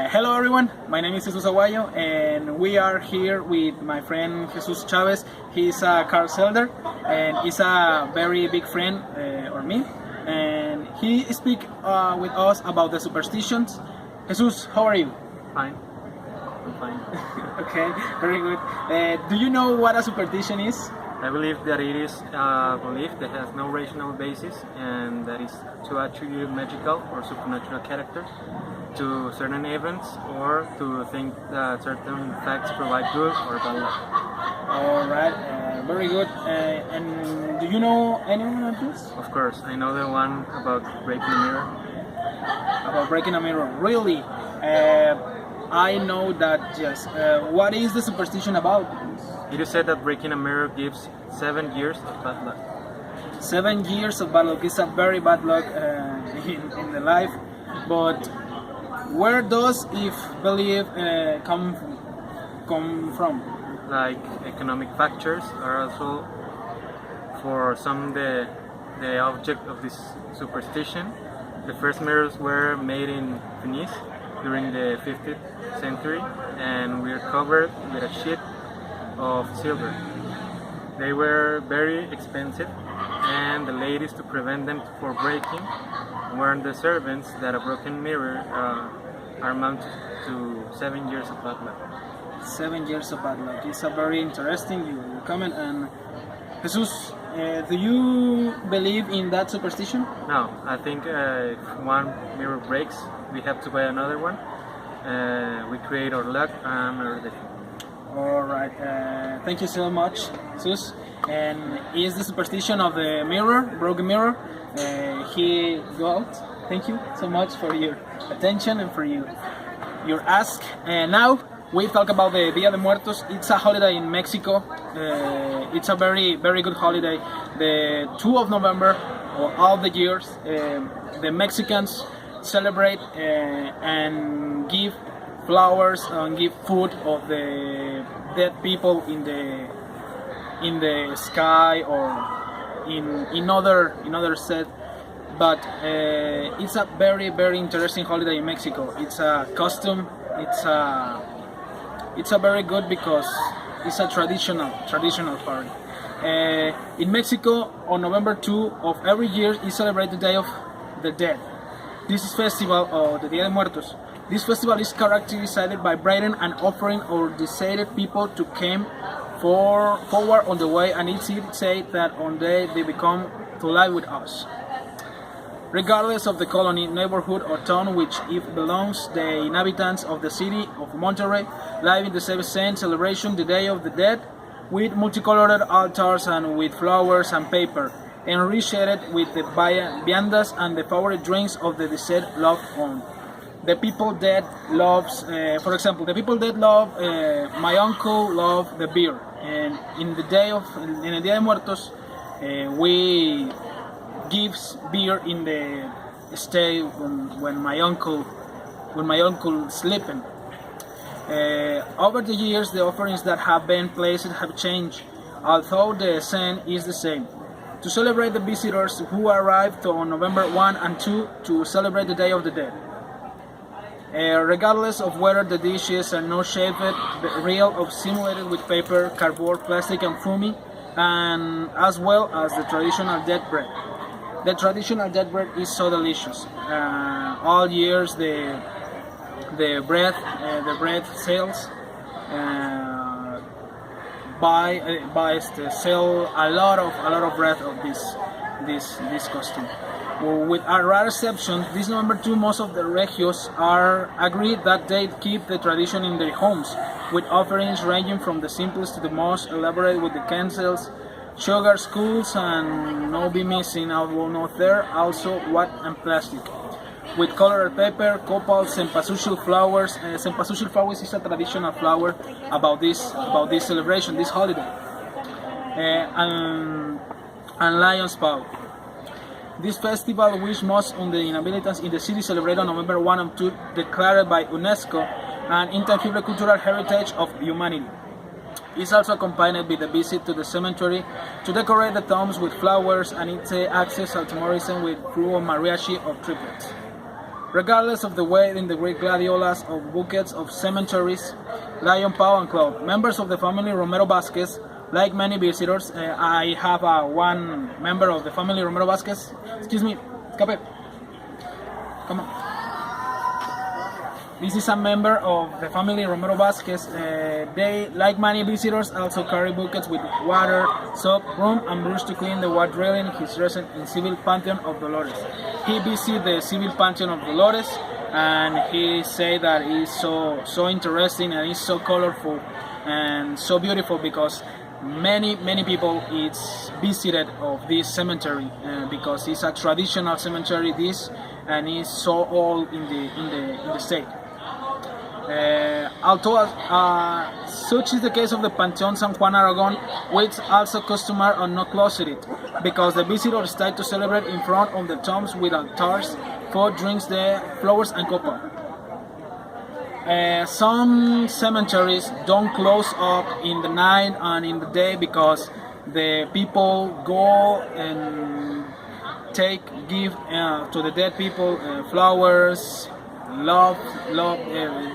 Hello everyone, my name is Jesús Aguayo and we are here with my friend Jesús Chavez. He's a car seller and he's a very big friend of me, and he speak with us about the superstitions. Jesús, how are you? Fine. I'm fine. Okay, very good. Do you know what a superstition is? I believe that it is a belief that has no rational basis and that is to attribute magical or supernatural characters to certain events or to think that certain facts provide good or bad luck. Alright, very good. And do you know anyone of this? Of course, I know the one about breaking a mirror. About breaking a mirror, really? I know that, yes. What is the superstition about? It is said that breaking a mirror gives 7 years of bad luck. 7 years of bad luck is a very bad luck in the life, but where does if belief come from? Like economic factors are also for some the object of this superstition. The first mirrors were made in Venice during the 15th century and were covered with a sheet of silver. They were very expensive, and the ladies, to prevent them from breaking, warned the servants that a broken mirror amounted to 7 years of bad luck. 7 years of bad luck. It's a very interesting comment. And Jesus, do you believe in that superstition? No, I think if one mirror breaks, we have to buy another one. We create our luck and our day. Alright, thank you so much, Jesus. And is the superstition of the mirror, broken mirror, he go out. Thank you so much for your attention and for your ask. And now we talk about the Dia de Muertos. It's a holiday in Mexico. It's a very, very good holiday. The 2nd of November, or all the years, the Mexicans celebrate and give flowers and give food of the dead people in the sky or in other set. But it's a very, very interesting holiday in Mexico. It's a custom. It's a very good because it's a traditional party. In Mexico, on November 2 of every year is celebrated the Day of the Dead. This is festival of the Dia de Muertos. This festival is characterized by bringing and offering our deceased people to come forward on the way, and it's said that on day they become to live with us. Regardless of the colony, neighborhood or town which it belongs, the inhabitants of the city of Monterrey live in the same celebration, the Day of the Dead, with multicolored altars and with flowers and paper, enriched with the viandas and the favorite drinks of the deceased loved one. The people that loves, for example, the people that love, my uncle love the beer, and in the Dia de Muertos, we gives beer in the stay when my uncle sleeping. Over the years, the offerings that have been placed have changed, although the scene is the same. To celebrate the visitors who arrived on November 1 and 2 to celebrate the Day of the Dead. Regardless of whether the dishes are not shaped, real or simulated with paper, cardboard, plastic and foamy, and as well as the traditional dead bread. The traditional dead bread is so delicious. All years the bread sales sell a lot of bread of this costume. With a rare exception, this November 2, most of the regios are agreed that they keep the tradition in their homes, with offerings ranging from the simplest to the most elaborate, with the candles, sugar skulls, and no be missing out not there, also wood and plastic. With colored paper, copals, cempasúchil flowers. Cempasúchil flowers is a traditional flower about this celebration, this holiday. And lion's paw. This festival, which most of the inhabitants in the city celebrate on November 1 and 2, declared by UNESCO an intangible cultural heritage of humanity. It's also accompanied with a visit to the cemetery to decorate the tombs with flowers, and it's access to tourism with crew of mariachi or triplets. regardless of the weight in the great gladiolas of buckets of cemeteries, lion paw and claw. Members of the family Romero Vasquez, like many visitors, I have one member of the family Romero Vasquez. Excuse me, escape. Come on. This is a member of the family Romero Vasquez. They, like many visitors, also carry buckets with water, soap, broom, and brush to clean the wet railing. He's resident in Civil Pantheon of Dolores. He visited the Civil Pantheon of Dolores, and he said that it's so interesting and it's so colorful and so beautiful because many people it's visited of this cemetery because it's a traditional cemetery. This and it's so old in the state. Although such is the case of the Panteón San Juan Aragon, which also customary are not closeted, because the visitors stay to celebrate in front of the tombs with altars, food, drinks, the flowers and copper. Some cemeteries don't close up in the night and in the day because the people go and give to the dead people flowers, love,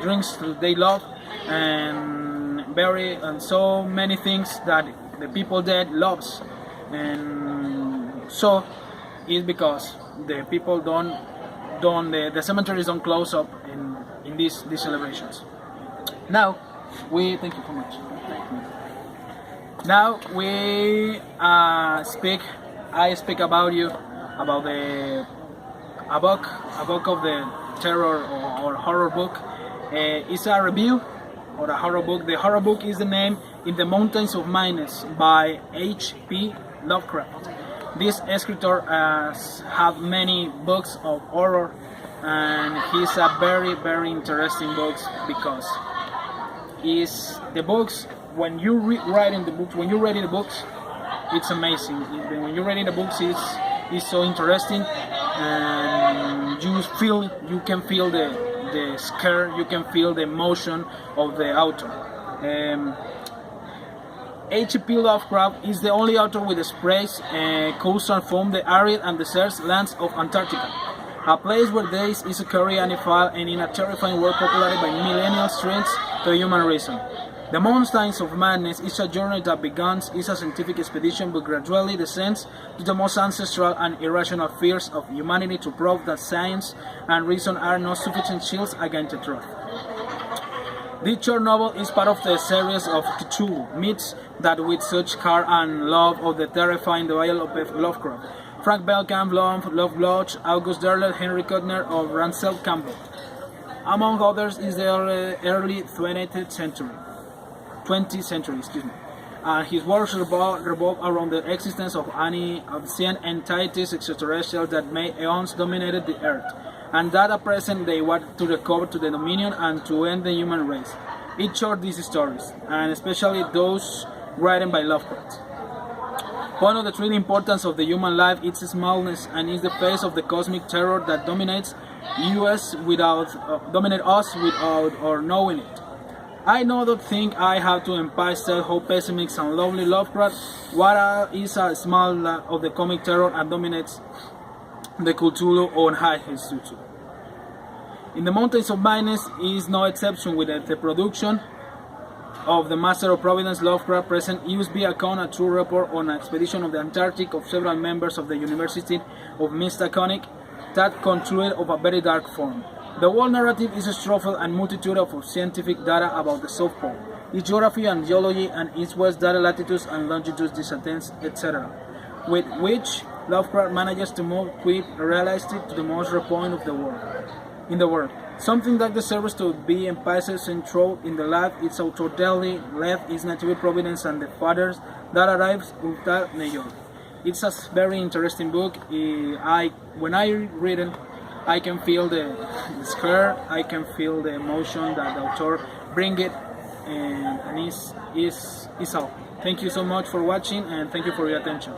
drinks they love, and bury, and so many things that the people dead loves, and so it's because the people the cemeteries don't close up in these celebrations. Now we thank you so much. Now we I speak about a book of the terror or horror book. It's a review or a horror book. The horror book is the name In the Mountains of Madness by H.P. Lovecraft. This escritor have many books of horror, and he's a very interesting books because is the books when you reading the books, it's amazing. When you're reading the books, it's so interesting, and you can feel the scare, you can feel the emotion of the author. H.P. Lovecraft is the only author with the sprays coastal from the arid and desert lands of Antarctica, a place where days is a curry animal and in a terrifying world populated by millennial strengths to human reason. The Mountains of Madness is a journey that begins as a scientific expedition but gradually descends to the most ancestral and irrational fears of humanity to prove that science and reason are not sufficient shields against the truth. This short novel is part of the series of Cthulhu myths that with such care and love of the terrifying dial of Lovecraft. Frank Belkamp, Love Bloch, August Derleth, Henry Kuttner, or Ransel Campbell. Among others is the early 20th century. His works revolve around the existence of ancient entities extraterrestrial that may eons dominated the earth, and that at present they want to recover to the dominion and to end the human race. It short these stories, and especially those written by Lovecraft. One of the true importance of the human life is its smallness and is the face of the cosmic terror that dominates us without or knowing it. I know that think I have to emphasize how pessimistic and lovely Lovecraft is a small of the comic terror and dominates the Cthulhu on high history. In the Mountains of Madness is no exception with the production of the Master of Providence. Lovecraft present USB account a true report on an expedition of the Antarctic of several members of the University of Mistaconic that concluded of a very dark form. The whole narrative is a truthful and multitude of scientific data about the South Pole, its geography and geology, and its west data latitudes and longitudes, distance, etc., with which Lovecraft manages to move quick realistic to the most point of the world. In the world, something that deserves to be emphasized central in the life its author daily left is native providence and the fathers that arrives without New York. It's a very interesting book. When I read it, I can feel the scare, I can feel the emotion that the author bring it, and it's all. Thank you so much for watching, and thank you for your attention.